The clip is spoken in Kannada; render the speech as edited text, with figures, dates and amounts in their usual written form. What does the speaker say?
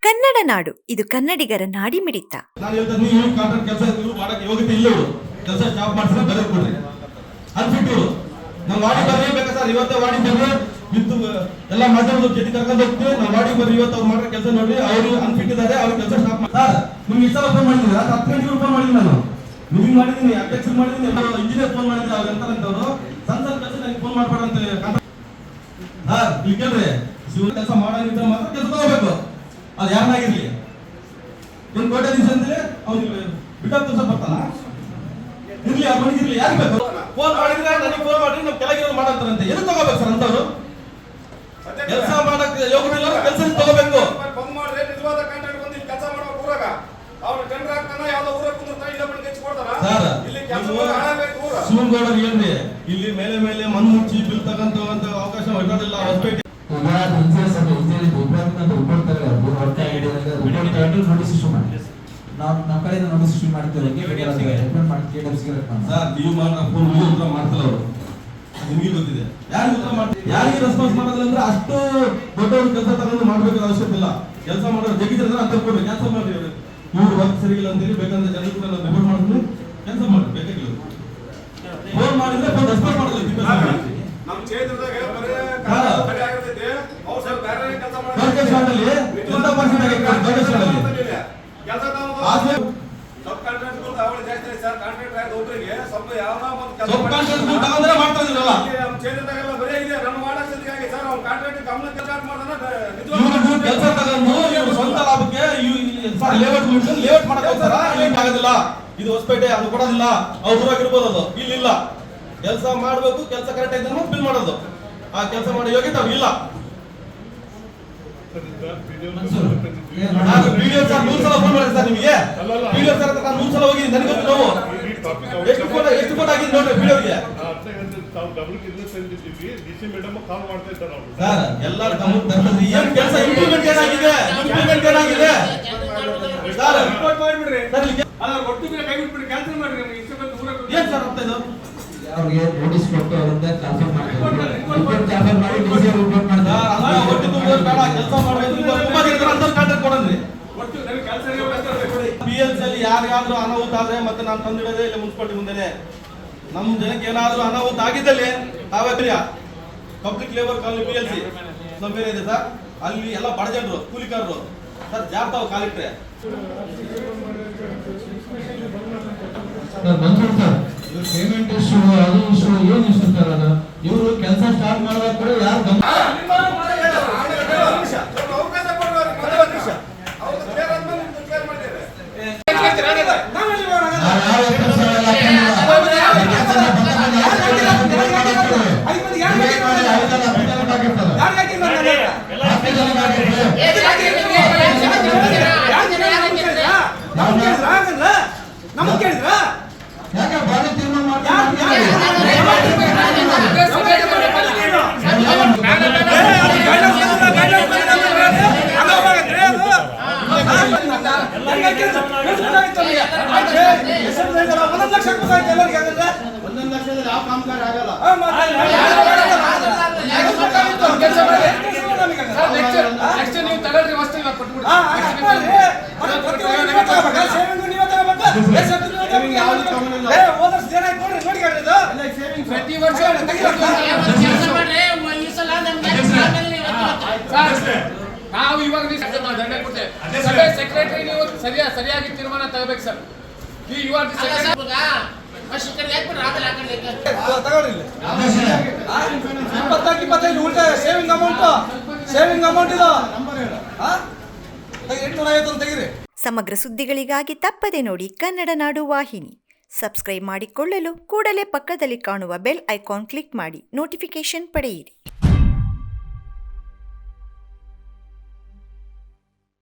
ಕನ್ನಡ ನಾಡು, ಇದು ಕನ್ನಡಿಗರ ನಾಡಿಮಿಡಿತ. ನಾನು ಹೇಳ್ತೀನಿ, ನೀವು ಕಾಂಟ್ರಾಕ್ಟ್ ಕೆಲಸ ಮಾಡಕ್ಕೆ ಯೋಗ್ಯತೆ ಇಲ್ಲ, ಇವರು ಕೆಲಸ ಜಾಬ್ ಮಾಡಿಸಿದ್ರೆ ಬರೆದು ಕೊಡ್ರಿ. ಅನ್ಫಿಟ್ ನಾವು ವಾಡಿ ಬರ್ರಿ ಬೇಕಾ ಸರ್, ಇವತ್ತೇ ವಾಡಿ ಬರ್ರಿ ವಿತ್ ಎಲ್ಲ ಮಾಧ್ಯಮದ ಜೊತೆ ಕರ್ಕೊಂಡು ಹೋಗ್ತೀವಿ. ನಾವು ವಾಡಿ ಬರ್ರಿ, ಇವತ್ತು ಅವ್ರು ಮಾಡೋ ಕೆಲಸ ನೋಡಿ, ಅವರು ಅನ್ಫಿಟ್ ಇದ್ದಾರೆ, ಅವ್ರ ಕೆಲಸ ಸ್ಟಾಪ್ ಮಾಡಿ. ಸರ್ ನಿಮ್ಗೆ ಇಷ್ಟ ಫೋನ್ ಮಾಡಿದ್ದೀನಿ, 10 ಗಂಟೆಗೆ ಫೋನ್ ಮಾಡಿದ್ದೀನಿ, ನಾನು ನಿಮಗೆ ಮಾಡಿದ್ದೀನಿ, ಅಧ್ಯಕ್ಷರು ಮಾಡಿದ್ದೀನಿ, ಇಂಜಿನಿಯರ್ ಫೋನ್ ಮಾಡಿದ್ದೀನಿ. ಅವ್ರು ಎಂತಂತವ್ರು ಸಣ್ಣ ಸಣ್ಣ ಕೆಲಸ ನನಗೆ ಫೋನ್ ಮಾಡ್ಬೇಡ ಅಂತ ಸರ್ ಇಲ್ಲಿ ಕೇಳ್ರಿ. ಶಿವ ಕೆಲಸ ಮಾಡೋದಿದ್ರೆ ಮಾತ್ರ ಕೆಲಸ ತಗೋಬೇಕು, ಅದು ಯಾರನ್ನಾಗಿರ್ಲಿ. ಏನ್ ಕೋಟ್ಯಾಧೀಶ ಅಂದ್ರೆ ಅವ್ನಿಗೆ ಬಿಟ್ಟ ದಿವಸ ಬರ್ತಾನ ಇರ್ಲಿ, ಆ ಮನೆಗಿರ್ಲಿ, ಯಾರು ಬೇಕು. ಫೋನ್ ಮಾಡಿದ್ರೆ ನನಗೆ ಫೋನ್ ಮಾಡಿ ನಾವು ಕೆಳಗಿರೋದು ಮಾಡಂತಾರಂತೆ. ಎಲ್ಲಿ ತಗೋಬೇಕು ಸರ್ ಅಂತವ್ರು? ಕೆಲಸ ಮಾಡಕ್ಕೆ ಯೋಗ್ಯತೆ ಇಲ್ಲ, ಕೆಲಸ ತಗೋಬೇಕು. ಬಂದ್ ಮಾಡ್ರೆ ನಿಜವಾದ ಕಾಂಟ್ರಾಕ್ಟ್ ಬಂದು ಇಲ್ಲಿ ಕೆಲಸ ಮಾಡೋ ಊರಾಗ ಅವ್ರು ಟೆಂಡರ್ ಹಾಕ್ತಾನ, ಯಾವ್ದೋ ಊರಾಗ ಕುಂದಿರ್ತಾನ, ಇಲ್ಲ ಬಂದು ಹೆಚ್ಚು ಕೊಡ್ತಾರ. ಇಲ್ಲಿ ಕೆಲಸ ಮಾಡಬೇಕು ಊರ ಶಿವನಗೌಡರು ಏನ್ರಿ, ಇಲ್ಲಿ ಮೇಲೆ ಮೇಲೆ ಮಣ್ಣು ಮುಚ್ಚಿ ಬಿಲ್ ತಗಂತ ಅವಕಾಶ ಇರೋದಿಲ್ಲ. ಹೊಸಪೇಟೆ ನಮ್ಮ ಕಡೆಯಿಂದ ನೋಟಿಸ್ ಇಶ್ಯೂ ಮಾಡ್ತೀವಿ. ಸರ್ ನೀವು ಉತ್ತರ ಮಾಡ್ತಿಲ್ಲ ಅವರು, ನಿಮಗೆ ಗೊತ್ತಿದೆ. ಯಾರಿಗೆ ಉತ್ತರ ಮಾಡ್ತೀವಿ, ಯಾರಿಗೆ ರೆಸ್ಪಾನ್ಸ್ ಮಾಡೋದಿಲ್ಲ ಅಂದ್ರೆ ಅಷ್ಟು ದೊಡ್ಡವ್ರು ಕೆಲಸ ತಗೊಂಡು ಮಾಡ್ಬೇಕಾದ ಅವಶ್ಯಕತೆ ಇಲ್ಲ. ಕೆಲಸ ಮಾಡೋರು ಜಗಿದ್ರೆ ಅಂತ ಕೊಡ್ರಿ, ಕೆಲಸ ಮಾಡ್ರಿ. ಇವ್ರು ವರ್ಕ್ ಸರಿಗಿಲ್ಲ ಅಂತೇಳಿ ಬೇಕಂದ್ರೆ ಜನರು ಕೂಡ ನಾವು ರಿಪೋರ್ಟ್ ಮಾಡ್ತೀವಿ, ಕೆಲಸ ಮಾಡ್ರಿ. ಬೇಕಾಗಿಲ್ಲ ಫೋನ್ ಮಾಡಿದ್ರೆ ಫೋನ್ ರೆಸ್ಪಾನ್ಸ್ ಮಾಡೋದಿಲ್ಲ. ನಮ್ಮ ಕ್ಷೇತ್ರದಾಗ ಬರೇ ಆಗಿರ್ತೈತಿ. ಅವ್ರು ಸರ್ ಬೇರೆ ಕೆಲಸ ಮಾಡ್ತಾರೆ. ಕೆಲಸ ಸಬ್ ಕಾಂಟ್ರಾಕ್ಟ್ಗಳು ಅವಳು ಜಾಸ್ತಿ ಸರ್. ಕಾಂಟ್ರಾಕ್ಟ್ ಆಗಿ ಒಬ್ಬರಿಗೆ ಸ್ವಲ್ಪ ಯಾವ್ದೋ ಒಂದು ಕೆಲಸ ತಗೊಂಡ್ರೆ ಮಾಡ್ತಾ ಇದ್ರಲ್ಲ. ನಮ್ಮ ಕ್ಷೇತ್ರದಾಗೆಲ್ಲ ಬರೇ ಇದೆ. ನನ್ನ ಮಾಡಕ್ಕೆ ಸರ್ ಅವ್ನು ಕಾಂಟ್ರಾಕ್ಟ್ ಗಮನ ಸ್ಟಾರ್ಟ್ ಮಾಡ್ತಾನೆ. ಕೆಲಸ ತಗೊಂಡು ಇವ್ರು ಸ್ವಂತ ಲಾಭಕ್ಕೆ ಲೇಔಟ್ ಮಾಡಕ್ ಹೋಗ್ತಾರ. ಇಲ್ಲಿ ಆಗೋದಿಲ್ಲ. ಇದು ಹೊಸಪೇಟೆ, ಅದು ಕೊಡೋದಿಲ್ಲ. ಅವ್ರ ಊರಾಗಿರ್ಬೋದು, ಅದು ಇಲ್ಲಿಲ್ಲ. ಕೆಲಸ ಮಾಡ್ಬೇಕು, ಕೆಲಸ ಕರೆಕ್ಟ್ ಆಗಿ ಬಿಲ್ ಮಾಡೋದು. ಆ ಕೆಲಸ ಮಾಡೋ ಯೋಗ್ಯತೆ ಅವ್ರು ಇಲ್ಲ. ವಿಡಿಯೋ ಸರ್ 100 ಸಲ ಫೋನ್ ಮಾಡಿದೆ ಸರ್ ನಿಮಗೆ. ವಿಡಿಯೋ ಸರ್ ನಾನು 100 ಸಲ ಹೋಗಿ ನನಗೆ ಗೊತ್ತು. ನಾವು ಎಷ್ಟು ಫೋನ್ ಆಗಿದೆ ನೋಡ್ರಿ ವಿಡಿಯೋಗೆ. ಸರ್ ಎಲ್ಲರ ಗಮನ ತರ್ತದೆ. ಏನ್ ಕೆಲಸ ಇಂಪ್ಲಿಮೆಂಟ್ ಏನಾಗಿದೆ, ಇಂಪ್ಲಿಮೆಂಟ್ ಏನಾಗಿದೆ ಸರ್ ರಿಪೋರ್ಟ್ ಮಾಡಿಬಿಡ್ರಿ. ಸರ್ ಇಲ್ಲಿ ಅಲ್ಲ ಒಟ್ಟಿಗೆ ಕೈ ಬಿಟ್ಬಿಡಿ, ಕ್ಯಾನ್ಸಲ್ ಮಾಡ್ರಿ. ನಿಮಗೆ ಇಷ್ಟ ಬಂದು ಊರ ಏನ್ ಸರ್ ಅಂತ ಇದು ಅವ್ರಿಗೆ ನೋಟಿಸ್ ಕೊಟ್ಟು ಅವರಿಂದ ಟ್ರಾನ್ಸ್ಫರ್ ಮಾಡ್ತಾರೆ. ರಿಪೋರ್ಟ್ ಟ್ರಾನ್ಸ್ಫರ್ ಮಾಡಿ ಡಿಸಿ ರಿಪೋರ್ಟ್ ಮಾಡ್ತಾರೆ. ಅಲ್ಲ ಒಟ್ಟು ತುಂಬೋದು ಬೇಡ, ಕೆಲಸ ಮಾಡಬೇಕು. ತುಂಬಾ ದಿನ ಅಂತ ಕಾಂಟ್ರಾಕ್ಟ್ ಕೊಡಂದ್ರಿ. ಒಟ್ಟು ನನಗೆ ಕೆಲಸ PLC ಅಲ್ಲಿ ಯಾರಿಗಾದ್ರೂ ಅನಾಹುತ ಆದ್ರೆ ಮತ್ತೆ ನಾನು ತಂದಿಡೋದೇ ಇಲ್ಲ ಮುನ್ಸಿಪಾಲಿಟಿ ಮುಂದೆನೆ. ನಮ್ಮ ಜನಕ್ಕೆ ಏನಾದ್ರೂ ಅನಾಹುತ ಆಗಿದ್ದಲ್ಲಿ ತಾವೇ ಪಬ್ಲಿಕ್ ಲೇಬರ್ ಕಾಲನಿ PLC ನಮ್ಮ ಬೇರೆ ಇದೆ ಸರ್. ಅಲ್ಲಿ ಎಲ್ಲ ಬಡ ಜನರು ಕೂಲಿಕಾರರು ಸರ್ ಜಾರ್ತಾವ್ ಕಾಲಿಟ್ರೆ. ಮಂಜೂರ್ ಸರ್, ಇವ್ರು ಪೇಮೆಂಟ್ ಇಶ್ಯೂ, ಅದು ಇಶ್ಯೂ, ಏನು ಇಶ್ಯೂ ಸರ್? ಅದು ಇವರು ಕೆಲಸ ಸ್ಟಾರ್ಟ್ ಮಾಡುವಾಗ ಕೂಡ ಯಾರು ಗಮನ ಯಾಕೆ ಬಾರಿ ತೀರ್ಮಾನ ಮಾಡ್ತಾರೆ? ಒಂದೊಂದು ಲಕ್ಷದಲ್ಲಿ ಯಾವ ಕಾಮಗಾರಿ ಆಗಲ್ಲ. ನೀವು ತಗೊಳ್ರಿ, ವಸ್ತು ಇವಾಗ ಕೊಟ್ಬಿಡಿ. ಪ್ರತಿ ವರ್ಷ ನಾವು ಇವಾಗ ದಂಡ ಕೊಡ್ತೇವೆ. ಸಭೆ ಸೆಕ್ರೆಟರಿ ನೀವು ಸರಿಯಾಗಿ ತೀರ್ಮಾನ ತಗೋಬೇಕು ಸರ್. ಇವಾಗ ಸೇವಿಂಗ್ ಅಮೌಂಟ್ ಇದು 850 ತೆಗಿರಿ. ಸಮಗ್ರ ಸುದ್ದಿಗಳಿಗಾಗಿ ತಪ್ಪದೆ ನೋಡಿ ಕನ್ನಡ ನಾಡು ವಾಹಿನಿ. ಸಬ್ಸ್ಕ್ರೈಬ್ ಮಾಡಿಕೊಳ್ಳಲು ಕೂಡಲೇ ಪಕ್ಕದಲ್ಲಿ ಕಾಣುವ ಬೆಲ್ ಐಕಾನ್ ಕ್ಲಿಕ್ ಮಾಡಿ ನೋಟಿಫಿಕೇಶನ್ ಪಡೆಯಿರಿ.